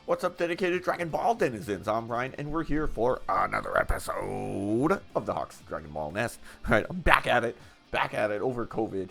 What's up, dedicated Dragon Ball denizens? I'm Ryan, and we're here for another episode of the Hawks Dragon Ball Nest. All right, I'm back at it over COVID.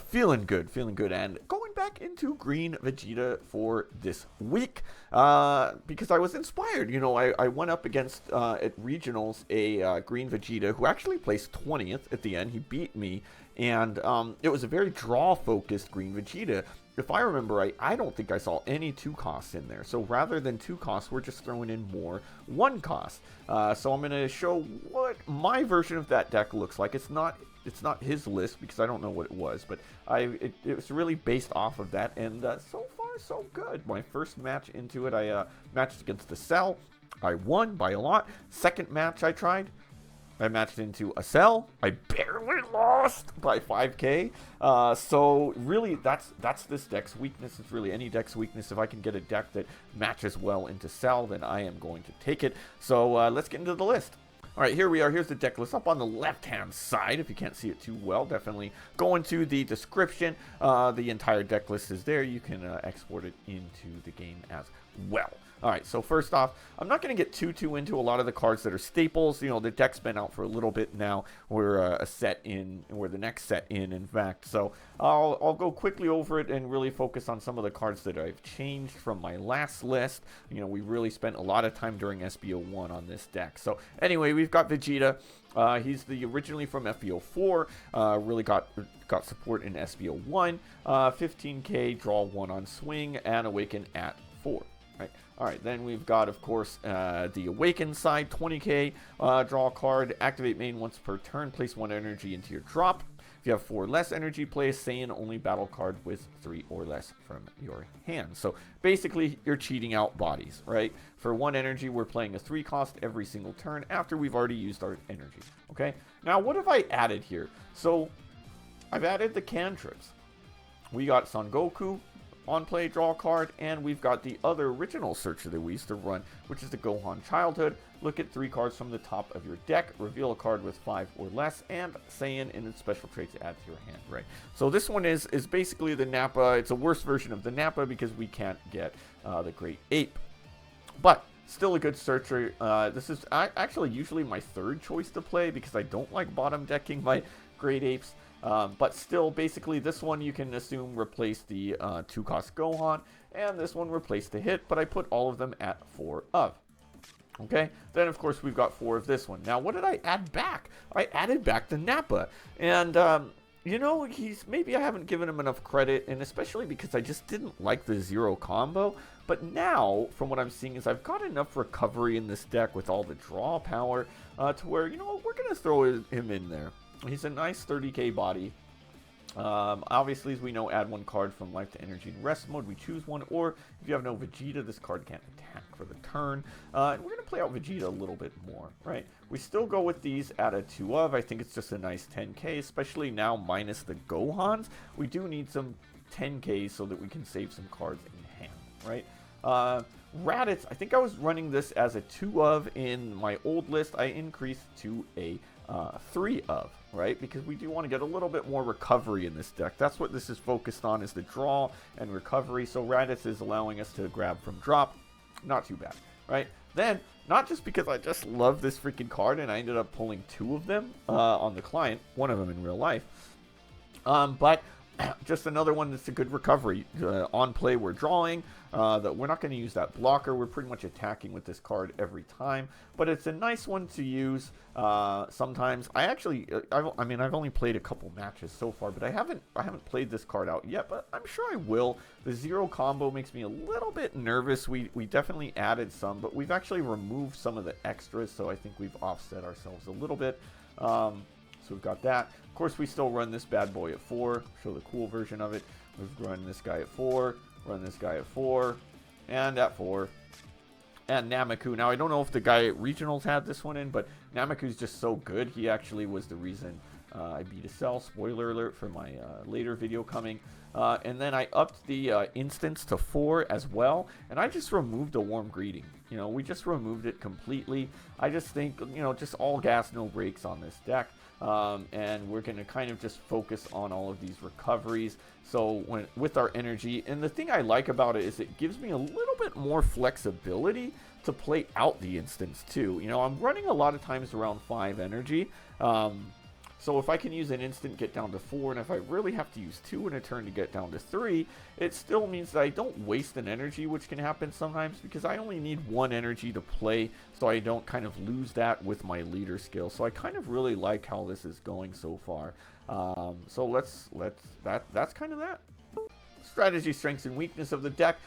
Feeling good, and going back into Green Vegeta for this week because I was inspired. You know, I went up against at regionals a Green Vegeta who actually placed 20th at the end. He beat me, and it was a very draw-focused Green Vegeta. If I remember right, I don't think I saw any 2 costs in there. So rather than 2 costs, we're just throwing in more 1 cost. So I'm going to show what my version of that deck looks like. It's not his list because I don't know what it was, but it was really based off of that, and so far so good. My first match into it, I matched against the Cell. I won by a lot. Second match I tried, I matched into a Cell. I barely lost by 5k. So really, that's this deck's weakness. It's really any deck's weakness. If I can get a deck that matches well into Cell, then I am going to take it. So let's get into the list. All right, here we are. Here's the deck list up on the left-hand side. If you can't see it too well, definitely go into the description. The entire deck list is there. You can export it into the game as well. All right, so first off, I'm not going to get too into a lot of the cards that are staples. You know, the deck's been out for a little bit now. We're we're the next set in fact. So I'll go quickly over it and really focus on some of the cards that I've changed from my last list. You know, we really spent a lot of time during SB01 on this deck. So anyway, we've got Vegeta. He's originally from FB04. Really got support in SB01. 15k, draw 1 on swing, and awaken at 4. Right. All right, then we've got, of course, the Awaken side, 20k, draw a card, activate main once per turn, place 1 energy into your drop. If you have 4 less energy, play a Saiyan only battle card with 3 or less from your hand. So basically, you're cheating out bodies, right? For 1 energy, we're playing a 3 cost every single turn after we've already used our energy, okay? Now, what have I added here? So, I've added the cantrips. We got Son Goku on play, draw a card, and we've got the other original searcher that we used to run, which is the Gohan Childhood. Look at 3 cards from the top of your deck, reveal a card with 5 or less, and Saiyan in its special traits add to your hand, right? So this one is basically the Nappa. It's a worse version of the Nappa because we can't get the Great Ape. But still a good searcher. This is actually usually my 3rd choice to play because I don't like bottom decking my Great Apes. But still, basically, this one you can assume replaced the 2-cost Gohan, and this one replaced the hit, but I put all of them at 4 of. Okay, then of course we've got 4 of this one. Now, what did I add back? I added back the Nappa, and you know, maybe I haven't given him enough credit, and especially because I just didn't like the 0 combo. But now, from what I'm seeing, is I've got enough recovery in this deck with all the draw power to where, you know, we're gonna throw him in there. He's a nice 30k body. Obviously, as we know, add 1 card from life to energy in rest mode. We choose 1, or if you have no Vegeta, this card can't attack for the turn. And we're going to play out Vegeta a little bit more, right? We still go with these at a 2 of. I think it's just a nice 10k, especially now minus the Gohans. We do need some 10k so that we can save some cards in hand, right? Raditz, I think I was running this as a 2 of in my old list. I increased to a 3 of, right? Because we do want to get a little bit more recovery in this deck. That's what this is focused on, is the draw and recovery. So Raditz is allowing us to grab from drop. Not too bad, right? Then, not just because I just love this freaking card and I ended up pulling 2 of them on the client, 1 of them in real life, but just another one that's a good recovery. On play, we're drawing. That we're not going to use that blocker. We're pretty much attacking with this card every time. But it's a nice one to use sometimes. I've only played a couple matches so far, but I haven't played this card out yet. But I'm sure I will. The 0 combo makes me a little bit nervous. We definitely added some, but we've actually removed some of the extras. So I think we've offset ourselves a little bit. So we've got that. Of course, we still run this bad boy at 4. Show the cool version of it. We've run this guy at 4. Run this guy at 4. And at 4. And Nameku. Now, I don't know if the guy at Regionals had this one in, but Nameku's just so good. He actually was the reason I beat a Cell. Spoiler alert for my later video coming. And then I upped the instance to 4 as well. And I just removed a Warm Greeting. You know, we just removed it completely. I just think, you know, just all gas, no brakes on this deck. and we're going to kind of just focus on all of these recoveries. So with our energy, and the thing I like about it is it gives me a little bit more flexibility to play out the instance too. You know, I'm running a lot of times around 5 energy. So if I can use an instant, get down to 4, and if I really have to use 2 in a turn to get down to 3, it still means that I don't waste an energy, which can happen sometimes because I only need 1 energy to play, so I don't kind of lose that with my leader skill. So I kind of really like how this is going so far. So that's kind of that. Strategy, strengths, and weakness of the deck.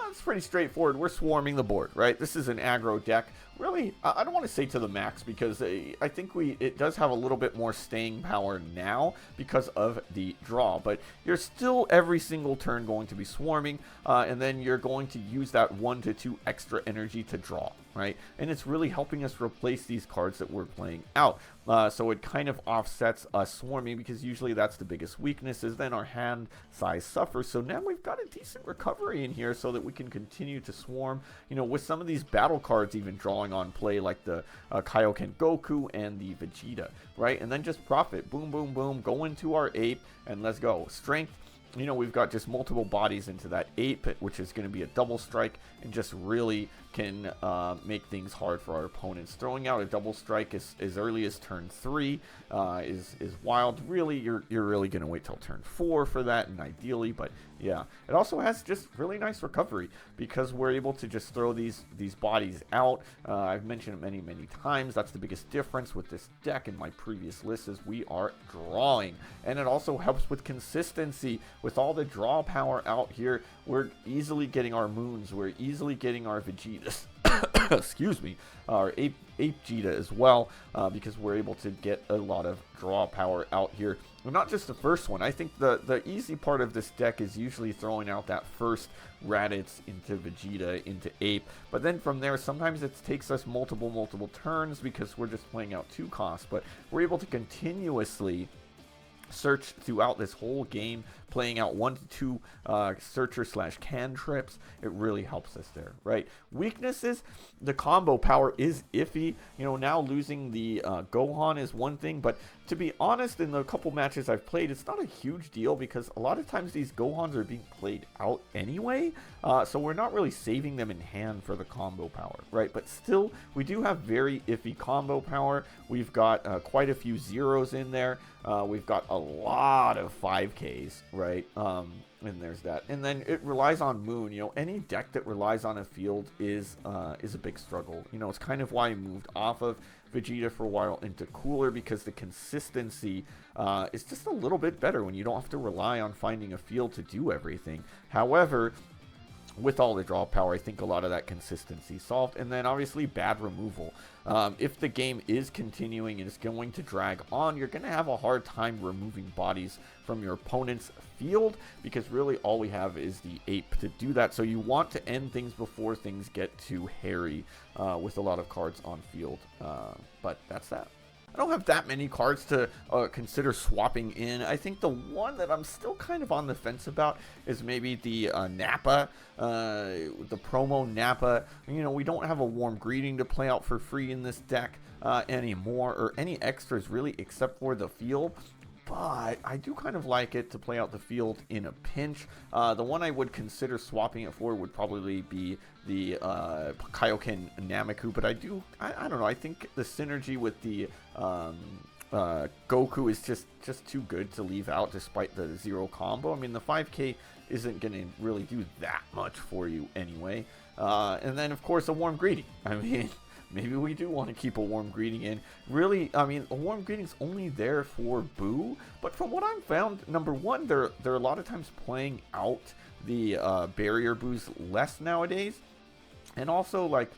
It's pretty straightforward. We're swarming the board, right? This is an aggro deck. Really, I don't want to say to the max because I think it does have a little bit more staying power now because of the draw. But you're still every single turn going to be swarming, and then you're going to use that 1 to 2 extra energy to draw, right? And it's really helping us replace these cards that we're playing out. So it kind of offsets us swarming because usually that's the biggest weakness, is then our hand size suffers. So now we've got a decent recovery in here so that we can continue to swarm, you know, with some of these battle cards even drawing on play, like the Kaioken Goku and the Vegeta, right? And then just profit, boom, boom, boom, go into our ape, and let's go. Strength, you know, we've got just multiple bodies into that ape, which is going to be a double strike, and just really can make things hard for our opponents. Throwing out a double strike as early as turn 3 is wild. Really, you're really going to wait till turn 4 for that, and ideally, but yeah. It also has just really nice recovery because we're able to just throw these bodies out. I've mentioned it many times. That's the biggest difference with this deck in my previous lists, is we are drawing, and it also helps with consistency. With all the draw power out here, we're easily getting our moons, we're easily getting our Vegetas, excuse me, our Ape Vegeta as well, because we're able to get a lot of draw power out here. Well, not just the first one. I think the easy part of this deck is usually throwing out that first Raditz into Vegeta, into Ape, but then from there sometimes it takes us multiple turns because we're just playing out 2 costs, but we're able to continuously search throughout this whole game, playing out 1 to 2 searcher / cantrips. It really helps us there, right? Weaknesses, the combo power is iffy. You know, now losing the Gohan is one thing, but to be honest, in the couple matches I've played, it's not a huge deal because a lot of times these Gohans are being played out anyway, so we're not really saving them in hand for the combo power, right? But still, we do have very iffy combo power. We've got quite a few zeros in there. We've got a lot of 5Ks, right? And there's that. And then it relies on Moon. You know, any deck that relies on a field is a big struggle. You know, it's kind of why I moved off of Vegeta for a while into Cooler, because the consistency is just a little bit better when you don't have to rely on finding a field to do everything. However, with all the draw power, I think a lot of that consistency solved. And then obviously bad removal. If the game is continuing and it's going to drag on, you're going to have a hard time removing bodies from your opponent's field, because really all we have is the ape to do that. So you want to end things before things get too hairy with a lot of cards on field. But that's that. I don't have that many cards to consider swapping in. I think the one that I'm still kind of on the fence about is maybe the Nappa, the promo Nappa. You know, we don't have a warm greeting to play out for free in this deck anymore, or any extras really, except for the field. But I do kind of like it to play out the field in a pinch. The one I would consider swapping it for would probably be the Kaioken Nameku, but I don't know, I think the synergy with the Goku is just too good to leave out despite the 0 combo. I mean, the 5K isn't going to really do that much for you anyway. And then, of course, a warm greeting. I mean, maybe we do want to keep a warm greeting in. Really, I mean, a warm greeting's only there for Boo, but from what I've found, number one, they're a lot of times playing out the barrier Boos less nowadays, and also, like,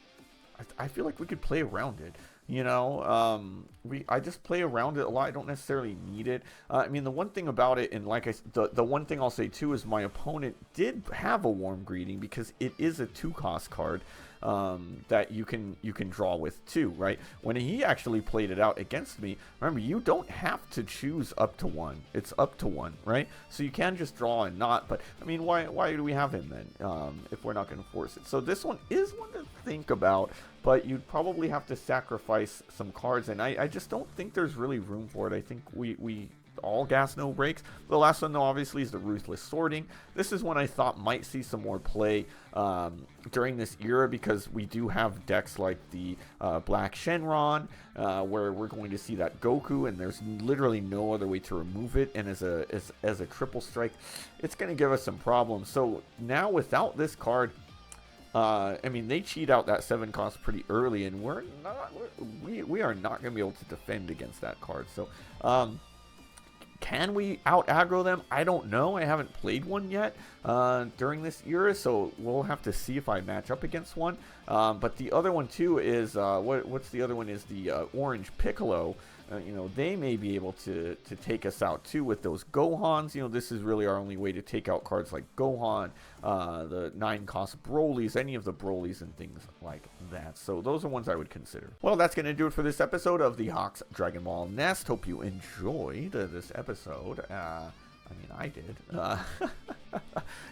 I feel like we could play around it. You know, I just play around it a lot. I don't necessarily need it. I mean, the one thing about it, and like the one thing I'll say too, is my opponent did have a warm greeting because it is a 2-cost card. that you can draw with too, right? When he actually played it out against me, remember, you don't have to choose up to 1. It's up to 1, right? So you can just draw and not, but I mean, why do we have him then if we're not going to force it? So this one is one to think about, but you'd probably have to sacrifice some cards, and I just don't think there's really room for it. I think we all gas, no brakes. The last one, though, obviously, is the Ruthless Sorting. This is one I thought might see some more play during this era, because we do have decks like the Black Shenron, where we're going to see that Goku, and there's literally no other way to remove it, and as a triple strike, it's going to give us some problems. So now without this card, I mean, they cheat out that 7 cost pretty early, and we are not going to be able to defend against that card. So can we out aggro them? I don't know. I haven't played one yet during this era, so we'll have to see if I match up against one. But the other one too is what's the other one? Is the Orange Piccolo. You know, they may be able to take us out too with those Gohans. You know, this is really our only way to take out cards like Gohan, the 9-cost Brolys, any of the Brolys and things like that. So those are ones I would consider. Well, that's going to do it for this episode of the Hawks Dragon Ball Nest. Hope you enjoyed this episode. I mean, I did.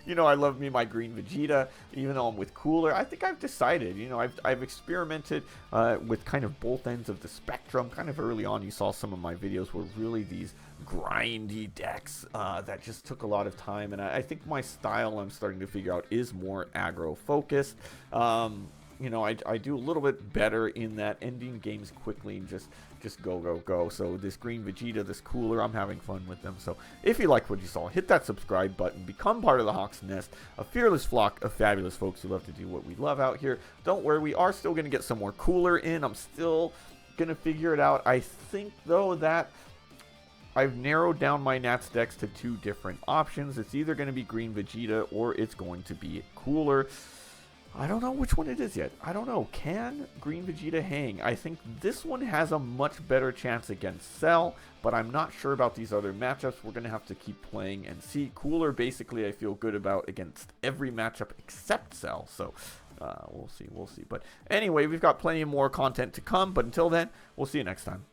You know, I love me my Green Vegeta, even though I'm with Cooler. I think I've decided, you know, I've experimented with kind of both ends of the spectrum. Kind of early on, you saw some of my videos were really these grindy decks that just took a lot of time. And I think my style, I'm starting to figure out, is more aggro focused. You know, I do a little bit better in that ending games quickly and just go. So this Green Vegeta, this Cooler, I'm having fun with them. So if you liked what you saw, hit that subscribe button, become part of the Hawks Nest, a fearless flock of fabulous folks who love to do what we love out here. Don't worry, we are still going to get some more Cooler in. I'm still going to figure it out. I think, though, that I've narrowed down my Nats decks to 2 different options. It's either going to be Green Vegeta or it's going to be Cooler. I don't know which one it is yet. I don't know. Can Green Vegeta hang? I think this one has a much better chance against Cell, but I'm not sure about these other matchups. We're going to have to keep playing and see. Cooler, basically, I feel good about against every matchup except Cell. So we'll see. But anyway, we've got plenty more content to come. But until then, we'll see you next time.